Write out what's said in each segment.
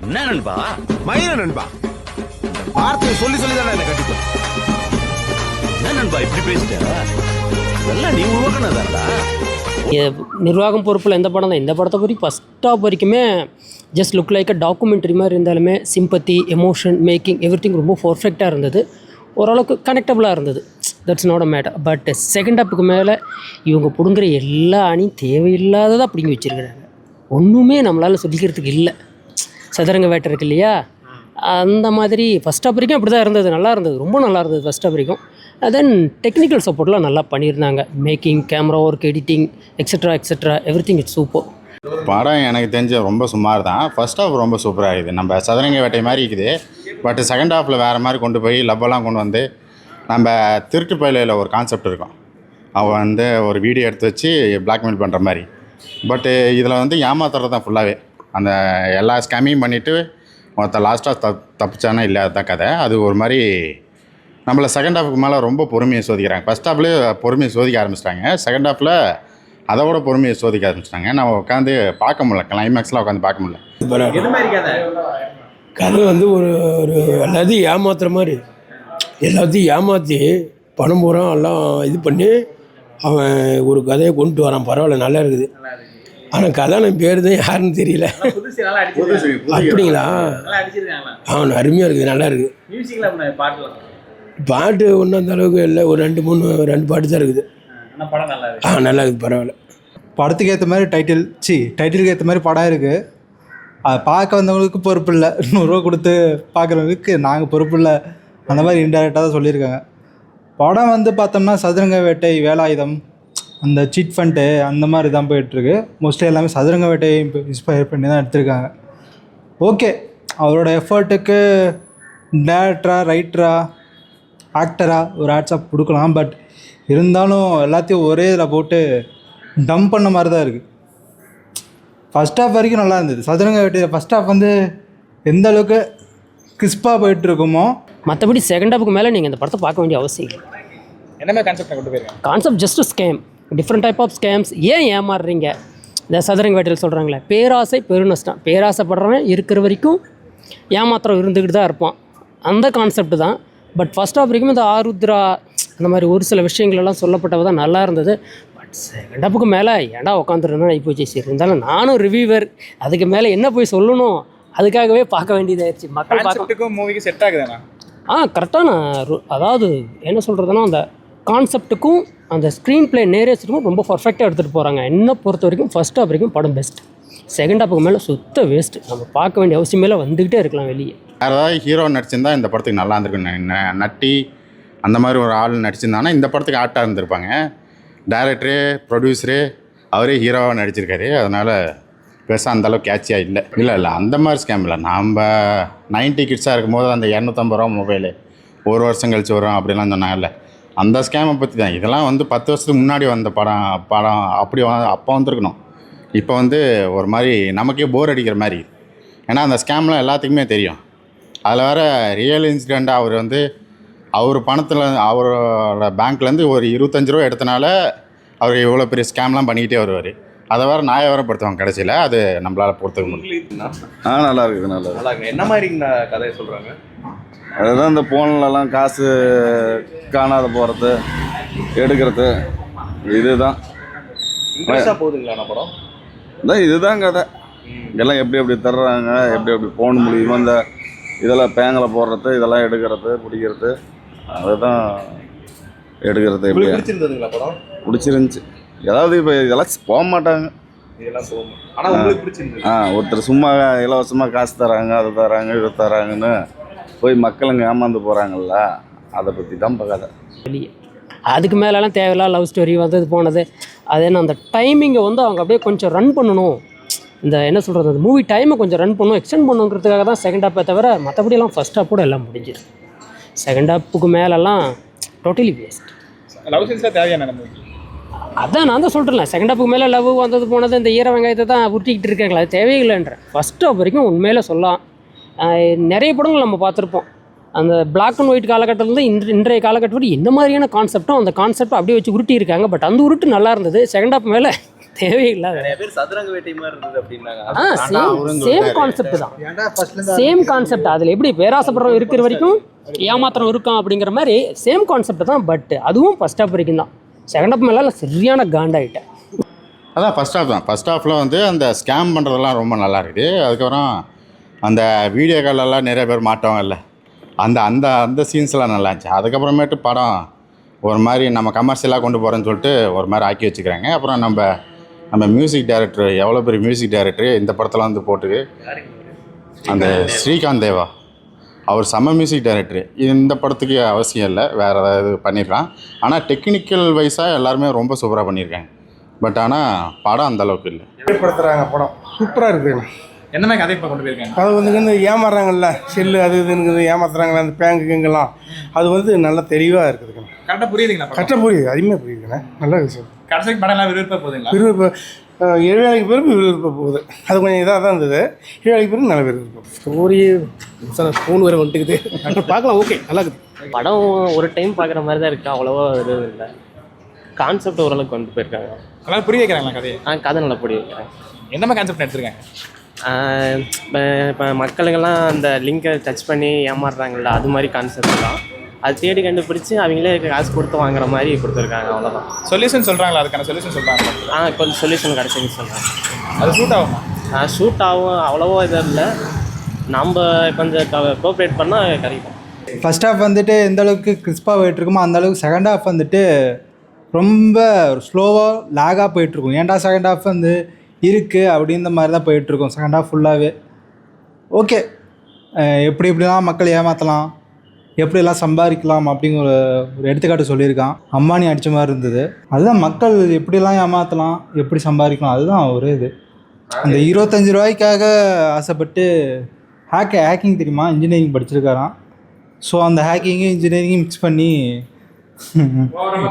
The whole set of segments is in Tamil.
என்ன நண்பா? மயிர நண்பா, வார்த்தையை சொல்லி சொல்லி தானே என்ன கட்டிப்போம். என்ன நண்பா இப்படி பேசிட்ட? எல்லாம் நீ உருவாக்குனதாடா. நிர்வாகம் பொறுப்பில் எந்த படம் தான், இந்த படத்தை பற்றி ஃபஸ்ட் ஆஃப் வரைக்குமே just look like a documentary மாதிரி இருந்தாலுமே sympathy, emotion, making every thing ரொம்ப பர்ஃபெக்டாக இருந்தது. ஓரளவுக்கு கனெக்டபுளாக இருந்தது. That's not a matter. But second ஹாப்புக்கு மேலே இவங்க பிடுங்குற எல்லா அணியும் தேவையில்லாததாக பிடிங்கி வச்சுருக்கிறாங்க. ஒன்றுமே நம்மளால் சொல்லிக்கிறதுக்கு இல்லை. சதுரங்க வேட்டை இருக்கு இல்லையா, அந்த மாதிரி ஃபஸ்ட் ஹாப் வரைக்கும் அப்படி தான் இருந்தது. நல்லா இருந்தது, ரொம்ப நல்லா இருந்தது ஃபஸ்ட் ஹாப் வரைக்கும். தென் டெக்னிக்கல் சப்போர்ட்லாம் நல்லா பண்ணியிருந்தாங்க. Making, camera work, editing extra every thing it's super. படம் எனக்கு தெரிஞ்ச ரொம்ப சுமார் தான். ஃபர்ஸ்ட் ஹாஃப் ரொம்ப சூப்பராக இருக்குது. நம்ம சதுரங்க வேட்டை மாதிரி இருக்குது. பட் செகண்ட் ஹாஃபில் வேறு மாதிரி கொண்டு போய் லவ்வெல்லாம் கொண்டு வந்து, நம்ம திருட்டு பயிலையில் ஒரு கான்செப்ட் இருக்கும். அவன் வந்து ஒரு வீடியோ எடுத்து வச்சு பிளாக்மெயில் பண்ணுற மாதிரி. பட்டு இதில் வந்து ஏமாத்துறது தான் ஃபுல்லாகவே. அந்த எல்லா ஸ்கேமையும் பண்ணிவிட்டு மொத்த லாஸ்ட்டாக தப்பிச்சானா இல்லை, அதுதான் கதை. அது ஒரு மாதிரி நம்மளை செகண்ட் ஹாஃபுக்கு மேலே ரொம்ப பொறுமையை சோதிக்கிறாங்க. ஃபஸ்ட் ஹாஃப்லேயே பொறுமையை சோதிக்க ஆரம்பிச்சிட்டாங்க. செகண்ட் ஹாஃபில் அதோட பொறுமையை சோதிக்க ஆரம்பிச்சிட்டாங்க. நம்ம உட்காந்து பார்க்க முடியல, கிளைமேக்ஸ்லாம் உட்காந்து பார்க்க முடியல. கதை வந்து ஒரு ஒரு எல்லாத்தையும் ஏமாத்துற மாதிரி, எல்லாத்தையும் ஏமாற்றி பணம் பூரா எல்லாம் இது பண்ணி அவன் ஒரு கதையை கொண்டு வரான். பரவாயில்ல, நல்லா இருக்குது. ஆனால் கதாநாயகன் பேர் தான் யாருன்னு தெரியல. அப்படிங்களா? அவன் அருமையாக இருக்குது, நல்லா இருக்குது. பாட்டு ஒன்றும் அந்த அளவுக்கு இல்லை, ஒரு ரெண்டு பாட்டு தான் இருக்குது. நல்லா இருக்குது, பரவாயில்ல. படத்துக்கு ஏற்ற மாதிரி டைட்டிலுக்கு ஏற்ற மாதிரி படம் இருக்குது. அதை பார்க்க வந்தவங்களுக்கு பொறுப்பு இல்லை, 100 ரூபா கொடுத்து பார்க்குறவங்களுக்கு நாங்கள் பொறுப்பு இல்லை, அந்த மாதிரி இன்டெரக்டாக தான் சொல்லியிருக்காங்க. படம் வந்து பார்த்தோம்னா சதுரங்க வேட்டை, வேலாயுதம், அந்த சிட் ஃபண்ட்டு அந்த மாதிரி தான் போயிட்டுருக்கு. மோஸ்ட்லி எல்லாமே சதுரங்க வேட்டையை இன்ஸ்பயர் பண்ணி தான் எடுத்திருக்காங்க. ஓகே, அவரோட எஃபர்ட்டுக்கு டேரக்டரா, ரைட்டரா, ஆக்டரா ஒரு ஆட்ஸாக கொடுக்கலாம். பட் இருந்தாலும் எல்லாத்தையும் ஒரே இதில் போட்டு டம்ப் பண்ண மாதிரி தான் இருக்குது. ஃபஸ்ட் ஹாஃப் வரைக்கும் நல்லா இருந்தது. சதுரங்க வேட்டையில் ஃபஸ்ட் ஹாஃப் வந்து எந்த அளவுக்கு கிறிஸ்பாக போயிட்டுருக்குமோ, மற்றபடி செகண்ட் ஹாப்புக்கு மேலே நீங்கள் இந்த படத்தை பார்க்க வேண்டிய அவசியம் இல்லை. என்ன கான்செப்ட் கொண்டு போயிருக்கேன்? Concept just scam, different type of scams. ஏன் ஏமாறுறீங்க? இந்த சதுரங்க வேட்டையில் சொல்கிறாங்களே, பேராசை பெருநஷ்டம். பேராசைப்படுறவன் இருக்கிற வரைக்கும் ஏமாத்திரம் இருந்துக்கிட்டு தான் இருப்பான். அந்த கான்செப்ட் தான். பட் ஃபஸ்ட் ஹாஃப் வரைக்கும் இந்த ஆருத்ரா அந்த மாதிரி ஒரு சில விஷயங்களெல்லாம் சொல்லப்பட்டவ தான் நல்லா இருந்தது. பட் செகண்ட் ஹாப்புக்கு மேலே ஏன்டா உட்காந்துருந்தா நான் போய் சரி இருந்தாலும் நானும் ரிவ்யூவர், அதுக்கு மேலே என்ன போய் சொல்லணும், அதுக்காகவே பார்க்க வேண்டியதாகிடுச்சு. மக்கள் கான்செப்ட்டுக்கும் மூவிக்கு செட் ஆகுதுண்ணா? கரெக்டாக அதாவது என்ன சொல்கிறதுனா, அந்த கான்செப்ட்டுக்கும் அந்த ஸ்க்ரீன் பிளே நேரேஷனுக்கும் ரொம்ப பர்ஃபெக்டாக எடுத்துகிட்டு போகிறாங்க. என்னை பொறுத்த வரைக்கும் ஃபஸ்ட் ஹாப் வரைக்கும் படம் பெஸ்ட். செகண்ட் ஹாப்புக்கு மேலே சுத்த வேஸ்ட்டு. நம்ம பார்க்க வேண்டிய அவசியம் மேலே வந்துக்கிட்டே இருக்கலாம் வெளியே. வேறு ஏதாவது ஹீரோ நடிச்சிருந்தா இந்த படத்துக்கு நல்லா இருந்திருக்குன்னு, நட்டி அந்த மாதிரி ஒரு ஆள் நடிச்சிருந்தாங்கன்னா இந்த படத்துக்கு ஆக்டாக இருந்திருப்பாங்க. டைரக்டரு, ப்ரொடியூசரு அவரே ஹீரோவாக நடிச்சிருக்காரு. அதனால் பெருசாக அந்தளவுக்கு கேட்சியாக இல்லை அந்த மாதிரி ஸ்கேம் இல்லை. நம்ம 90 கிட்ஸாக இருக்கும்போது அந்த 250 ரூபா மொபைலு ஒரு வருஷம் கழிச்சு வரும் அப்படிலாம் சொன்னாங்கல்ல, அந்த ஸ்கேமை பற்றி தான். இதெல்லாம் வந்து 10 வருஷத்துக்கு முன்னாடி வந்த படம் அப்படி அப்போ வந்திருக்கணும். இப்போ வந்து ஒரு மாதிரி நமக்கே போர் அடிக்கிற மாதிரி. ஏன்னா அந்த ஸ்கேம்லாம் எல்லாத்துக்குமே தெரியும். அதில் வேறு ரியல் இன்சிடெண்ட்டாக அவர் வந்து அவர் பணத்தில் அவரோட பேங்க்லேருந்து ஒரு 25 ரூபா எடுத்தனால அவர் இவ்வளோ பெரிய ஸ்கேம்லாம் பண்ணிக்கிட்டே வருவார். அதை வேறு நியாயவரப்படுத்துவாங்க கடைசியில். அது நம்மளால் பொறுத்துக்க முடியும். நல்லா இருக்குது, நல்லா இருக்கு. என்ன மாதிரி கதையை சொல்கிறாங்க? அதுதான் இந்த ஃபோன்லலாம் காசு காணாத போகிறது, எடுக்கிறது, இதுதான் போகுதுங்களா படம்? இதுதான் கதை. எல்லாம் எப்படி தர்றாங்க, எப்படி ஃபோன் மூலியமாக இந்த இதெல்லாம் பேங்கில் போடுறது, இதெல்லாம் எடுக்கிறது, பிடிக்கிறது, அதுதான் எடுக்கிறது. எப்படி பிடிச்சிருந்ததுங்களா படம்? பிடிச்சிருந்துச்சி. ஏதாவது இப்போ இதெல்லாம் போக மாட்டாங்க. ஆனால் உங்களுக்கு பிடிச்சிருந்தது? ஒருத்தர் சும்மா இலவசமாக காசு தராங்க, அது தராங்க, இது தராங்கன்னு போய் மக்களுங்க ஏமாந்து போகிறாங்கல்ல, அதை பற்றி தான் இப்போ கதை. வெளியே அதுக்கு மேலெலாம் தேவையில்லாம் லவ் ஸ்டோரி வந்தது போனது. அது என்ன, அந்த டைமிங்கை வந்து அவங்க அப்படியே கொஞ்சம் ரன் பண்ணணும். இந்த என்ன சொல்கிறது, அந்த மூவி டைமை கொஞ்சம் ரன் பண்ணணும், எக்ஸ்டெண்ட் பண்ணுங்கிறதுக்காக தான் செகண்ட் ஹாப்பை தவிர மற்றபடியெல்லாம் ஃபஸ்ட் ஹாப்போட எல்லாம் முடிஞ்சிது. செகண்ட் ஹாப்புக்கு மேலெல்லாம் டோட்டலி வேஸ்ட். லவ் சீன்ஸாக தேவையான மூவி அதான் நான் தான் சொல்கிறேன். செகண்ட் ஹாப்புக்கு மேலே லவ் வந்தது போனது, இந்த ஈர வெங்காயத்தை தான் உருட்டிக்கிட்டு இருக்காங்களா, அது தேவையில்லைன்ற. ஃபஸ்ட் ஹாப் வரைக்கும் உண்மையில சொல்லலாம். நிறைய படங்கள் நம்ம பார்த்துருப்போம். அந்த பிளாக் அண்ட் ஒயிட் காலகட்டத்துலேருந்து இன்றைய காலகட்டம் என்ன மாதிரியான கான்செப்டும் அந்த கான்செப்டை அப்படியே வச்சு உருட்டி இருக்காங்க. பட் அந்த உருட்டு நல்லா இருந்தது. செகண்ட் ஹாப் மேலே தேவையில்லாத. நிறைய பேர் சதுரங்க வேட்டை மாதிரி இருந்தது அப்படின்னாங்க. சேம் கான்செப்ட் தான், சேம் கான்செப்ட். அதில் எப்படி பேராசைப்படுறோம் இருக்கிற வரைக்கும் ஏமாத்திரம் இருக்கும் அப்படிங்கிற மாதிரி சேம் கான்செப்ட் தான். பட் அதுவும் ஃபர்ஸ்ட் ஹாஃப் வரைக்கும் தான். செகண்ட் ஹாஃப் மேலே சரியான காண்டாயிட்டேன். அதான் ஃபஸ்ட் ஹாஃப் தான். ஃபஸ்ட் ஹாஃபில் வந்து அந்த ஸ்கேம் பண்ணுறதெல்லாம் ரொம்ப நல்லா இருக்குது. அதுக்கப்புறம் அந்த வீடியோ காலெல்லாம் நிறைய பேர் மாட்டோம் இல்லை, அந்த அந்த அந்த சீன்ஸ்லாம் நல்லா இருந்துச்சு. அதுக்கப்புறமேட்டு படம் ஒரு மாதிரி நம்ம கமர்ஷியலாக கொண்டு போகிறேன்னு சொல்லிட்டு ஒரு மாதிரி ஆக்கி வச்சுக்கிறாங்க. அப்புறம் நம்ம மியூசிக் டைரக்டர், எவ்வளோ பெரிய மியூசிக் டைரக்டர் இந்த படத்தில் வந்து போட்டு அந்த ஸ்ரீகாந்த் தேவா, அவர் செம்ம மியூசிக் டைரக்டர். இந்த படத்துக்கு அவசியம் இல்லை, வேறு ஏதாவது பண்ணியிருக்கான். ஆனால் டெக்னிக்கல் வைஸாக எல்லாருமே ரொம்ப சூப்பராக பண்ணியிருக்காங்க. பட் ஆனால் படம் அந்தளவுக்கு இல்லை. ஏற்படுத்துகிறாங்க படம் சூப்பராக இருக்குதுங்க. என்ன மாதிரி கதை இப்போ கொண்டு போயிருக்காங்க? அது வந்து ஏமாறுறாங்கல்ல, செல்லு அது இதுன்னு ஏமாத்துறாங்களே அந்த பேங்குங்கெல்லாம், அது வந்து நல்லா தெளிவாக இருக்குதுங்க. கரெக்டாக புரியுதுங்களா? கரெக்டாக புரியுது, அதிகமாக புரியுதுண்ணே. நல்லா இருக்கு சார். கடைசிக்கு படம் எல்லாம் விருப்பம் போகுதுங்களா? விருப்பம் 7 வேலைக்கு பிறகு விருப்பம் போகுது. அது கொஞ்சம் இதாக தான் இருந்தது. 7 வேலைக்கு பிறகு நல்ல விருப்பம். ஸ்டோரி சார் ஃபோன் வேறு வந்துட்டுக்குது, பார்க்கலாம். ஓகே, நல்லா இருக்குது படம். ஒரு டைம் பார்க்குற மாதிரி தான் இருக்குது, அவ்வளோவா இது இல்லை. கான்செப்ட் ஓரளவுக்கு கொண்டு போயிருக்காங்க. நல்லா புரிய வைக்கிறாங்களா கதையை? கதை நல்லா புரிய வைக்கிறாங்க. என்ன மாதிரி கான்செப்ட் எடுத்துருக்காங்க? இப்போ மக்களுக்கெல்லாம் அந்த லிங்கை டச் பண்ணி ஏமாறுறாங்கல்ல, அது மாதிரி கான்செப்ட் தான். அது தேடி கண்டுபிடிச்சி அவங்களே காசு கொடுத்து வாங்குற மாதிரி கொடுத்துருக்காங்க, அவ்வளோதான். சொல்யூஷன் சொல்கிறாங்களா? அதுக்கான சொல்யூஷன் சொல்கிறாங்களா? கொஞ்சம் சொல்யூஷன் கிடச்சின்னு சொல்கிறேன். அது ஷூட் ஆகுமா? ஷூட் ஆகும், அவ்வளோவா இது இல்லை. நம்ம கொஞ்சம் கோஆப்ரேட் பண்ணால் கிடைக்கும். ஃபர்ஸ்ட் ஹாஃப் வந்துட்டு எந்த அளவுக்கு கிறிஸ்பாக போயிட்டுருக்குமோ அந்த அளவுக்கு செகண்ட் ஹாஃப் வந்துட்டு ரொம்ப ஸ்லோவாக லேகாக போயிட்டுருக்கும். ஏன்டா செகண்ட் ஹாஃப் வந்து இருக்குது அப்படின்ற மாதிரி தான் போயிட்டுருக்கும் செகண்ட் ஹாஃப் ஃபுல்லாகவே. ஓகே, எப்படிலாம் மக்கள் ஏமாற்றலாம், எப்படிலாம் சம்பாதிக்கலாம் அப்படிங்கிற ஒரு எடுத்துக்காட்டு சொல்லியிருக்கான். அம்பானி அடித்த மாதிரி இருந்தது. அதுதான் மக்கள் எப்படிலாம் ஏமாற்றலாம், எப்படி சம்பாதிக்கலாம், அதுதான் ஒரு இது. அந்த 25 ரூபாய்க்காக ஆசைப்பட்டு ஹேக்கிங் தெரியுமா, இன்ஜினியரிங் படிச்சிருக்காராம். ஸோ அந்த ஹேக்கிங்கும் இன்ஜினியரிங்கும் மிக்ஸ் பண்ணி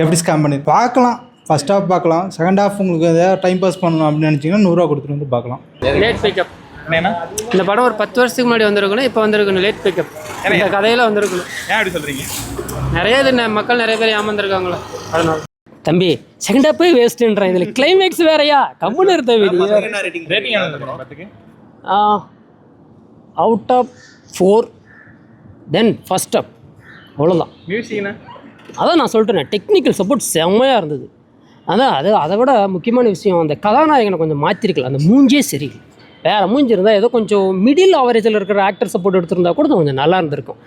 எப்படி ஸ்கேம் பண்ணி பார்க்கலாம். ஃபர்ஸ்ட் ஹாஃப் பார்க்கலாம். செகண்ட் ஹாஃப் உங்களுக்கு எதாவது டைம் பாஸ் பண்ணணும் அப்படின்னு நினச்சிங்கன்னா 100 ரூபா கொடுத்துட்டு வந்து பார்க்கலாம். லேட் பிக்கப் என்ன? இந்த படம் ஒரு 10 வருஷத்துக்கு முன்னாடி வந்திருக்கணும், இப்போ வந்திருக்கணும். லேட் பிக்கப் இந்த கதையில் வந்திருக்கணும். ஏன் அப்படி சொல்கிறீங்க? நிறைய இது மக்கள் நிறைய பேர் ஏமாந்துருக்காங்களோ அதனால. தம்பி செகண்ட் ஹாஃப் போய் வேஸ்ட்டுன்றான், இதில் கிளைமேக்ஸ் வேறையா கம்முன்னு இருந்த ரேட்டிங் எவ்வளோ படம் படத்துக்கு? Out of 4, then first half, அவ்வளோதான். மியூசிக்னா அதான் நான் சொல்லிட்டேன், டெக்னிக்கல் சப்போர்ட் செம்மையாக இருந்தது. அதான் அதை விட முக்கியமான விஷயம், அந்த கதாநாயகனை கொஞ்சம் மாற்றிருக்கலாம். அந்த மூஞ்சியே சரியில்லை, வேறு மூஞ்சி இருந்தால் ஏதோ கொஞ்சம் மிடில் ஆவரேஜில் இருக்கிற ஆக்டர் சப்போர்ட் எடுத்திருந்தா கூட கொஞ்சம் நல்லா இருந்திருக்கும்.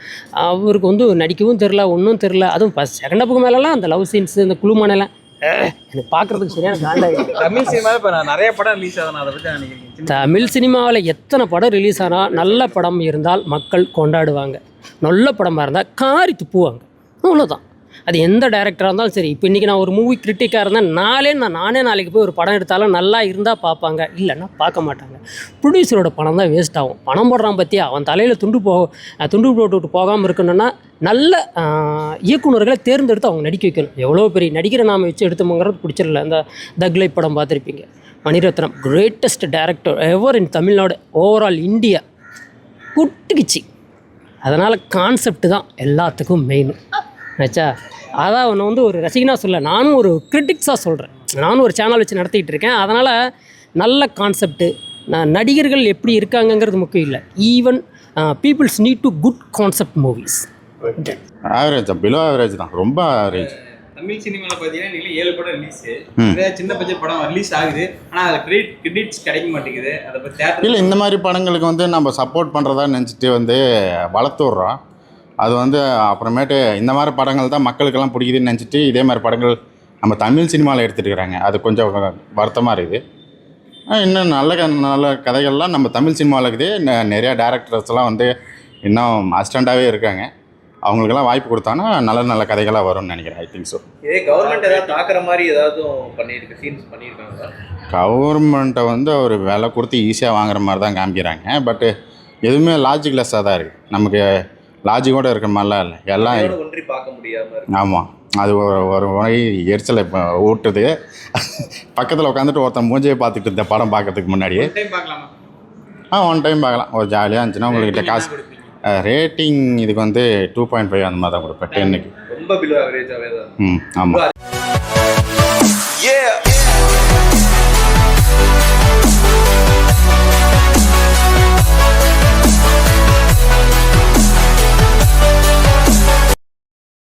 அவருக்கு வந்து நடிக்கவும் தெரில, ஒன்றும் தெரில. அதுவும் செகண்ட் ஹாஃபுக்கு மேலெலாம் அந்த லவ் சீன்ஸ், இந்த குழுமனைலாம் எனக்கு பார்க்குறதுக்கு சரியான காண்டாயிடும். தமிழ் சினிமாவில் இப்போ நிறைய படம் ரிலீஸ் ஆகுதுன்னு அதை பற்றி நினைக்கிறேன். தமிழ் சினிமாவில் எத்தனை படம் ரிலீஸ் ஆனால் நல்ல படம் இருந்தால் மக்கள் கொண்டாடுவாங்க, நல்ல படமாக இருந்தால் காரி துப்புவாங்க, அவ்வளோதான். அது எந்த டைரக்டராக இருந்தாலும் சரி. இப்போ இன்றைக்கி நான் ஒரு மூவி கிரிட்டிக்காக இருந்தேன், நானே நாளைக்கு போய் ஒரு படம் எடுத்தாலும் நல்லா இருந்தால் பார்ப்பாங்க, இல்லைன்னா பார்க்க மாட்டாங்க. ப்ரொடியூசரோட பணம் தான் வேஸ்ட் ஆகும். பணம் போடுறான் பற்றி அவன் தலையில் துண்டு போட்டுவிட்டு போகாமல் இருக்கணும்னா நல்ல இயக்குநர்களை தேர்ந்தெடுத்து அவங்க நடிக்க வைக்கணும். எவ்வளோ பெரிய நடிகரை நாம் வச்சு எடுத்தோங்கிறது பிடிச்சிடல. இந்த தக்லை படம் பார்த்துருப்பீங்க, மணிரத்னம் கிரேட்டஸ்ட் டைரக்டர் எவர் இன் தமிழ்நாடு, ஓவரால் இந்தியா குட்டுக்குச்சு. அதனால் கான்செப்ட் தான் எல்லாத்துக்கும் மெயின் ஆச்சா. அதான் அவனை வந்து ஒரு ரசிகனாக சொல்ல, நானும் ஒரு கிரிட்டிக்ஸாக சொல்கிறேன். நானும் ஒரு சேனல் வச்சு நடத்திக்கிட்டு இருக்கேன். அதனால் நல்ல கான்செப்ட்டு, நடிகர்கள் எப்படி இருக்காங்கங்கிறது முக்கியம் இல்லை. Even peoples need to good concept movies. Average தான், பிலோ ஆவரேஜ் தான், ரொம்ப ஆவரேஜ். தமிழ் சினிமாவில் பார்த்தீங்கன்னா நீங்கள் 7 படம் ரிலீஸு, சின்ன பட்ஜெட் படம் ரிலீஸ் ஆகுது, ஆனால் அதில் கிரெடிட்ஸ் கிடைக்க மாட்டேங்குது. அதை பற்றி தேட்டர் இல்லை, இந்த மாதிரி படங்களுக்கு வந்து நம்ம சப்போர்ட் பண்ணுறதா நினச்சிட்டு வந்து வளர்த்து விட்றோம். அது வந்து அப்புறமேட்டு இந்த மாதிரி படங்கள் தான் மக்களுக்கெல்லாம் பிடிக்குதுன்னு நினச்சிட்டு இதே மாதிரி படங்கள் நம்ம தமிழ் சினிமாவில் எடுத்துகிட்டு இருக்கிறாங்க. அது கொஞ்சம் வருத்தமாக இருக்குது. இன்னும் நல்ல கதைகள்லாம் நம்ம தமிழ் சினிமாவில் இருக்குது. நிறையா டேரக்டர்ஸ்லாம் வந்து இன்னும் அசிஸ்டண்ட்டாகவே இருக்காங்க. அவங்களுக்கெல்லாம் வாய்ப்பு கொடுத்தாங்கன்னா நல்ல கதைகளாக வரும்னு நினைக்கிறேன். I think so. இதே கவர்மெண்ட் ஏதாவது தாக்குற மாதிரி ஏதாவது பண்ணியிருக்கு, சீன்ஸ் பண்ணியிருக்காங்க? கவர்மெண்ட்டை வந்து ஒரு விலை கொடுத்து ஈஸியாக வாங்குற மாதிரி தான் காமிக்கிறாங்க. பட்டு எதுவுமே லாஜிக்லெஸ்ஸாக தான் இருக்குது. நமக்கு லாஜிக்கோடு இருக்கிற மாதிரிலாம் இல்லை, எல்லாம் ஒன்றி பார்க்க முடியாமல். ஆமாம், அது ஒரு வகை எரிச்சலை இப்போ ஊட்டுது. பக்கத்தில் உட்காந்துட்டு ஒருத்தன் மூஞ்சியை பார்த்துட்டு இருந்த படம் பார்க்கறதுக்கு முன்னாடியே ஒன் டைம் பார்க்கலாம். ஒரு ஜாலியாக இருந்துச்சுன்னா உங்கள்கிட்ட காசு. ரேட்டிங் இதுக்கு வந்து 2.5 அந்த மாதிரி தான் கொடுப்பேன் 10க்கு. ரொம்ப பிலோ ஆவரேஜாகவே தான். ஆமாம்.